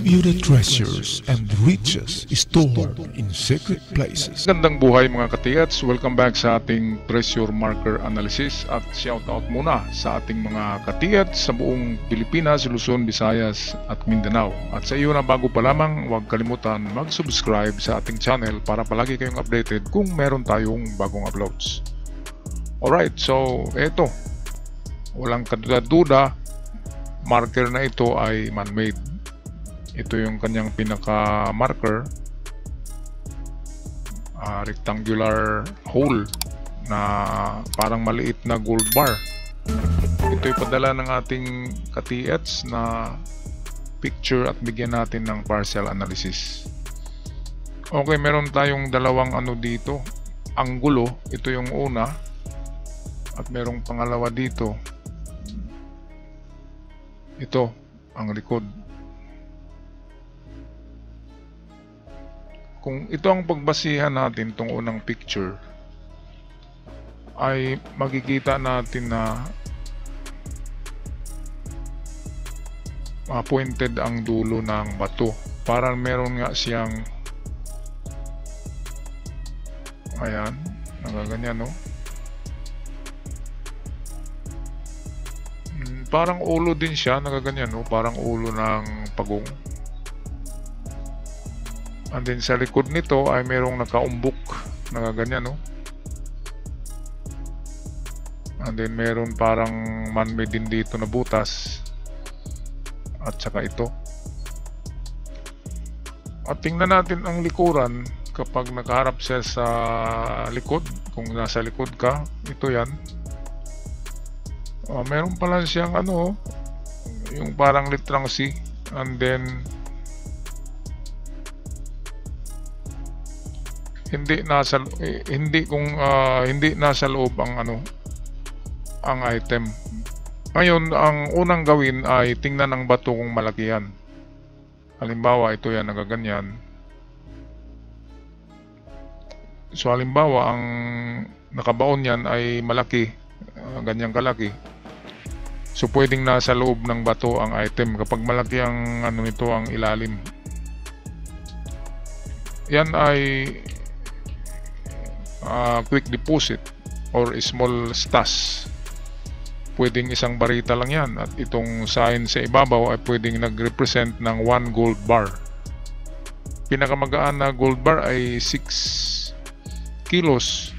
give you the treasures and riches stored in secret places. Gandang buhay mga katiyats, welcome back sa ating treasure marker analysis at shoutout muna sa ating mga katiyats sa buong Pilipinas, Luzon, Visayas at Mindanao. At sa iyo na bago pa lamang, huwag kalimutan mag-subscribe sa ating channel para palagi kayong updated kung meron tayong bagong uploads. Alright, so eto, walang kaduda-duda, marker na ito ay man-made. Ito yung kanyang pinaka-marker, rectangular hole na parang maliit na gold bar. Ito yung padala ng ating ka-TH na picture at bigyan natin ng partial analysis. Okay, meron tayong dalawang dito, anggulo. Ito yung una at merong pangalawa dito. Ito ang likod. Kung ito ang pagbasihan natin, itong unang picture, ay makikita natin na pointed ang dulo ng bato. Parang meron nga siyang, ayan, nagaganyan, no? Parang ulo din siya, nagaganyan, no? Parang ulo ng pagong. And then sa likod nito ay merong nakaumbok, nagaganyan, no? And then meron parang man-made din dito na butas. At saka ito. At tingnan natin ang likuran kapag nakaharap siya sa likod. Kung nasa likod ka, ito yan. Meron pala siyang yung parang litrang C, and then hindi nasa loob ang item. Ngayon, ang unang gawin ay tingnan ang bato kung malaki yan. Halimbawa, ito yan, nagaganyan. So halimbawa, ang nakabaon yan ay malaki, ganyang kalaki. So pwedeng nasa loob ng bato ang item kapag malaki ang nito, ang ilalim. Yan ay quick deposit or small stash. Pwedeng isang barita lang yan, at itong sign sa ibabaw ay pwedeng nag-represent ng 1 gold bar. Pinakamagaan na gold bar ay 6 kilos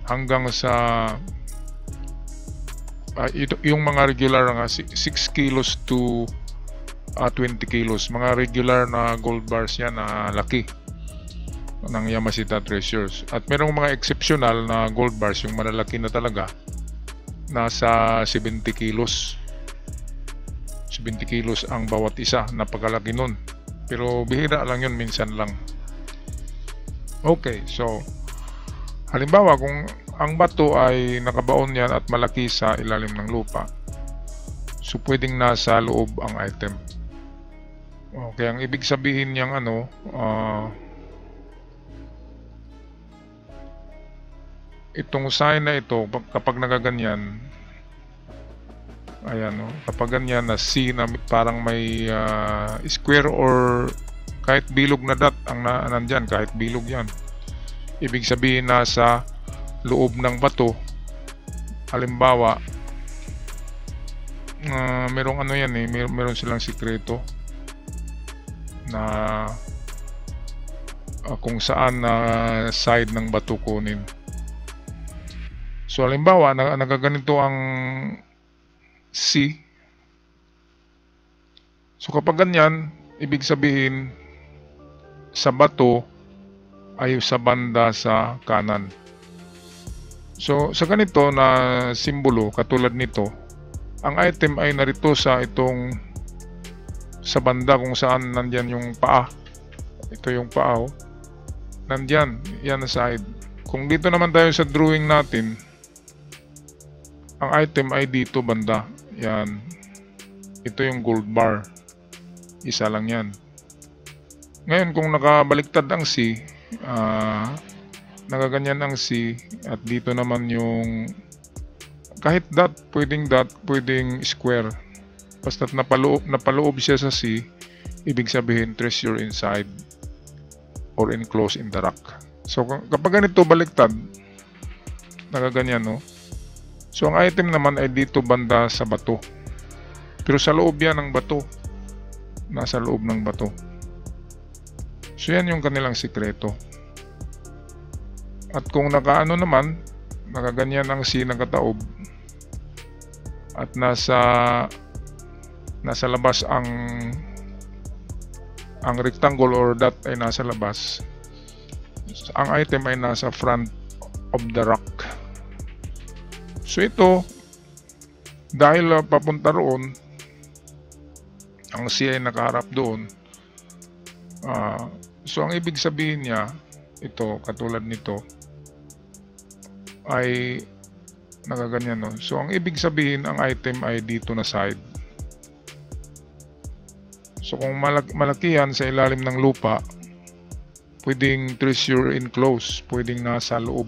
hanggang sa yung mga regular nga 6 kilos to 20 kilos. Mga regular na gold bars yan na laki ng Yamashita Treasures. At merong mga exceptional na gold bars, yung malalaki na talaga, nasa 70 kilos. 70 kilos ang bawat isa, napakalaki nun. Pero bihira lang yun, minsan lang. Okay, so halimbawa kung ang bato ay nakabaon yan at malaki sa ilalim ng lupa, so pwedeng nasa loob ang item. Okay, ang ibig sabihin niyang itong sign na ito, kapag nagaganyan, ayan, kapag ganyan na C na parang may square or kahit bilog na dot ang nandyan, kahit bilog yan, ibig sabihin nasa loob ng bato. Halimbawa, merong meron silang sikreto na kung saan side ng bato kunin. So halimbawa, nagaganito ang C. So kapag ganyan, ibig sabihin sa bato ay sa banda sa kanan. So sa ganito na simbolo, katulad nito, ang item ay narito sa itong sa banda kung saan nandyan yung paa. Ito yung paa, nandyan, yan na side. Kung dito naman tayo sa drawing natin, ang item ay dito banda, yan. Ito yung gold bar, isa lang yan. Ngayon kung nakabaliktad ang C, nagaganyan ang C, at dito naman yung kahit dot, pwedeng square, basta't napaloob siya sa C, ibig sabihin treasure inside or enclosed in the rock. So kapag ganito baliktad, nagaganyan, no? So ang item naman ay dito banda sa bato. Pero sa loob yan ng bato. Nasa loob ng bato. So yan yung kanilang sikreto. At kung nakaano naman, nakaganyan ang C nakataob at nasa labas ang rectangle or dot ay nasa labas, ang item ay nasa front of the rock. So ito, dahil papunta roon, ang C ay nakaharap doon, so ang ibig sabihin niya, ito katulad nito ay nakaganyan, no? So ang ibig sabihin, ang item ay dito na side. So kung malaki yan sa ilalim ng lupa, pwedeng treasure enclosed, pwedeng nasa loob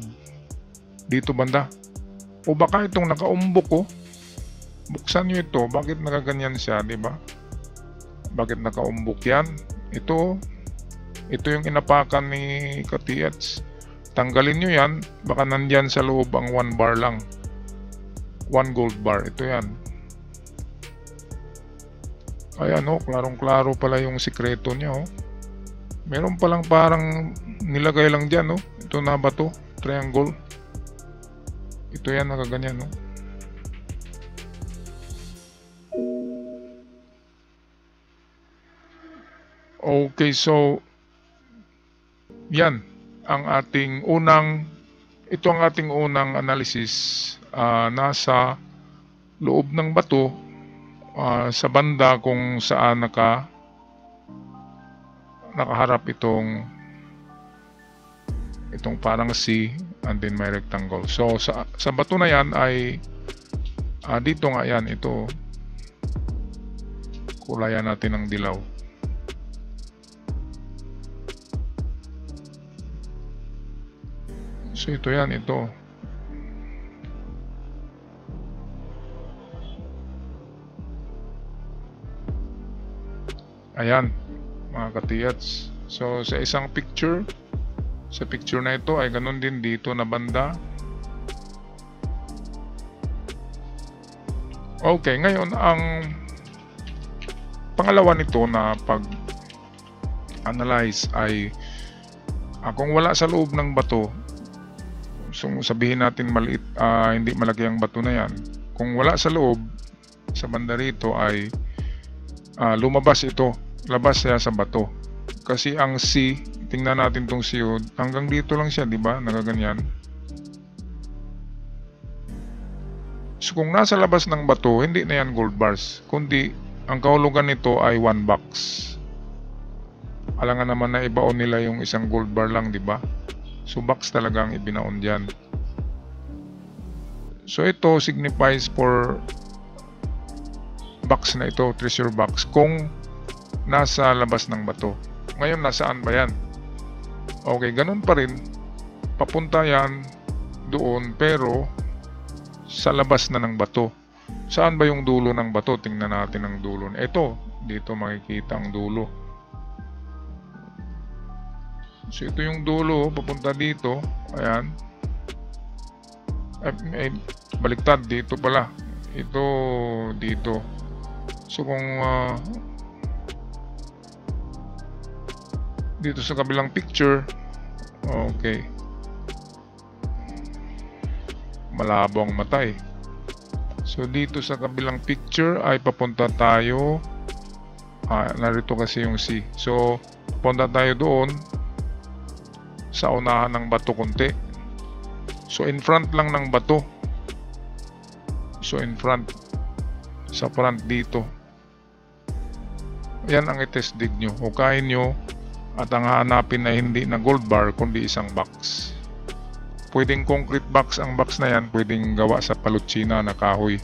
dito banda. O baka itong nakaumbok, oh. Buksan nyo ito, bakit nakaganyan siya, di ba? Bakit nakaumbok yan? Ito yung inapakan ni Katiats. Tanggalin nyo yan, baka nandyan sa loob ang 1 bar lang, 1 gold bar. Ito yan. Ayan, oh, klarong-klaro pala yung sikreto niya, oh. Meron palang parang nilagay lang dyan, oh. Ito na ba to? Triangle. Ito yan, nakaganyan, oh. Okay, so yan ang ating unang analysis. Nasa loob ng bato, sa banda kung saan nakaharap itong parang C and then may rectangle. So sa bato na yan ay dito nga yan, ito kulayan natin ng dilaw. So ito yan, ito. Ayan, mga katiyats. So sa isang picture, sa picture na ito ay ganun din dito na banda. Okay, ngayon ang pangalawa nito na pag-analyze ay kung wala sa loob ng bato, so sabihin natin maliit, hindi malaki ang bato na yan. Kung wala sa loob, sa banda rito ay lumabas ito, labas siya sa bato. Kasi ang C, tingnan natin tong C, hanggang dito lang siya, di ba? Nagaganyan. So kung nasa labas ng bato, hindi na yan gold bars, kundi ang kahulugan nito ay 1 box. Alangan naman na ibaon nila yung isang gold bar lang, di ba? So box talaga ang ibinaon dyan. So ito signifies for box na ito, treasure box, kung nasa labas ng bato. Ngayon, nasaan ba yan? Okay, ganun pa rin. Papunta yan doon, pero sa labas na ng bato. Saan ba yung dulo ng bato? Tingnan natin ang dulo. Ito, dito makikita ang dulo. So ito yung dulo, papunta dito. Ayan. Baliktad, dito pala. Ito, dito. So kung dito sa kabilang picture, okay, malabo ang mata eh. So dito sa kabilang picture ay papunta tayo, narito kasi yung C. So punta tayo doon sa unahan ng bato konti. So in front lang ng bato. So in front, sa front dito. Yan ang i-test dig nyo. Hukayin nyo at ang hahanapin na hindi na gold bar kundi isang box. Pwedeng concrete box ang box na yan, pwedeng gawa sa palutsina na kahoy.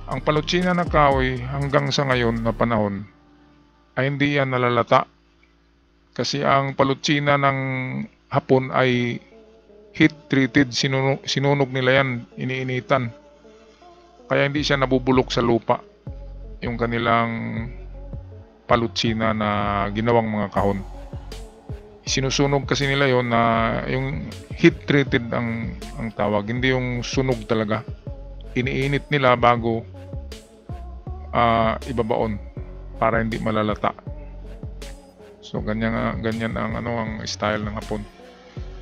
Ang palutsina na kahoy hanggang sa ngayon na panahon ay hindi yan nalalata. Kasi ang palutsina ng Hapon ay heat treated, sinunog nila yan, iniinitan. Kaya hindi siya nabubulok sa lupa yung kanilang palutsina na ginawang mga kahon. Sinusunog kasi nila yon na yung heat treated ang tawag, hindi yung sunog talaga. Iniinit nila bago ibabaon para hindi malalata. So ganyan ang ang style ng Hapon.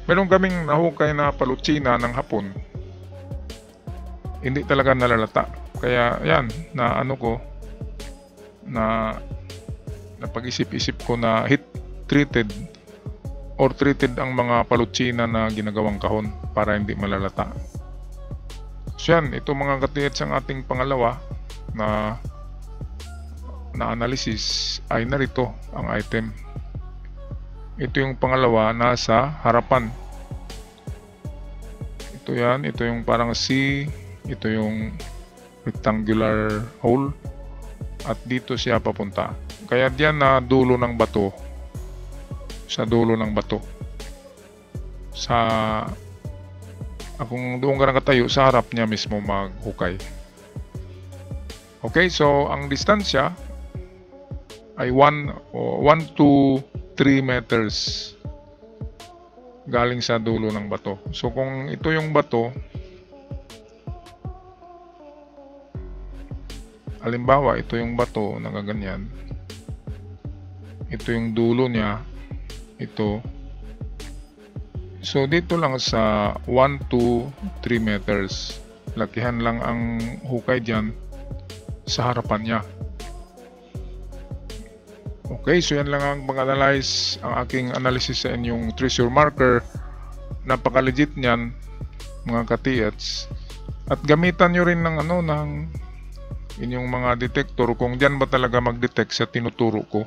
Meron kaming nahukay na palutsina ng Hapon, hindi talaga nalalata. Kaya yan na napag-isip-isip ko na heat treated or treated ang mga palutsina na ginagawang kahon para hindi malalata. So yan, ito mga ka-TH ang ating pangalawa na analysis ay narito ang item. Ito yung pangalawa, nasa harapan. Ito yan, ito yung parang C, ito yung rectangular hole, at dito siya papunta. Kaya diyan na dulo ng bato, sa dulo ng bato. Kung doon ka nakatayo, sa harap niya mismo maghukay. Okay, so ang distansya ay 1 to 3 meters galing sa dulo ng bato. So kung ito yung bato, halimbawa ito yung bato na gaganyan, ito yung dulo niya, ito. So dito lang sa 1 to 3 meters, lakihan lang ang hukay dyan sa harapan niya. Okay, so yan lang ang pang-analyze, ang aking analysis sa inyong treasure marker. Napaka-legit niyan mga ka-TH. At gamitan nyo rin ng inyong mga detector kung diyan ba talaga mag-detect sa tinuturo ko.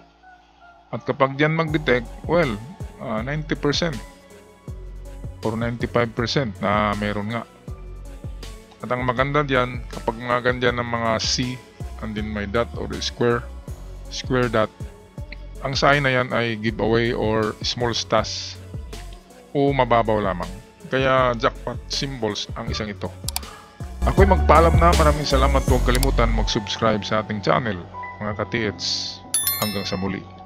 At kapag diyan mag-detect, well, 90% or 95% na meron nga. At ang maganda diyan, kapag mga ganyan ng mga C and then may dot or square dot, ang sign na yan ay giveaway or small stash o mababaw lamang. Kaya jackpot symbols ang isang ito. Ako'y magpaalam na. Maraming salamat. Huwag kalimutan mag-subscribe sa ating channel mga ka-TH. Hanggang sa muli.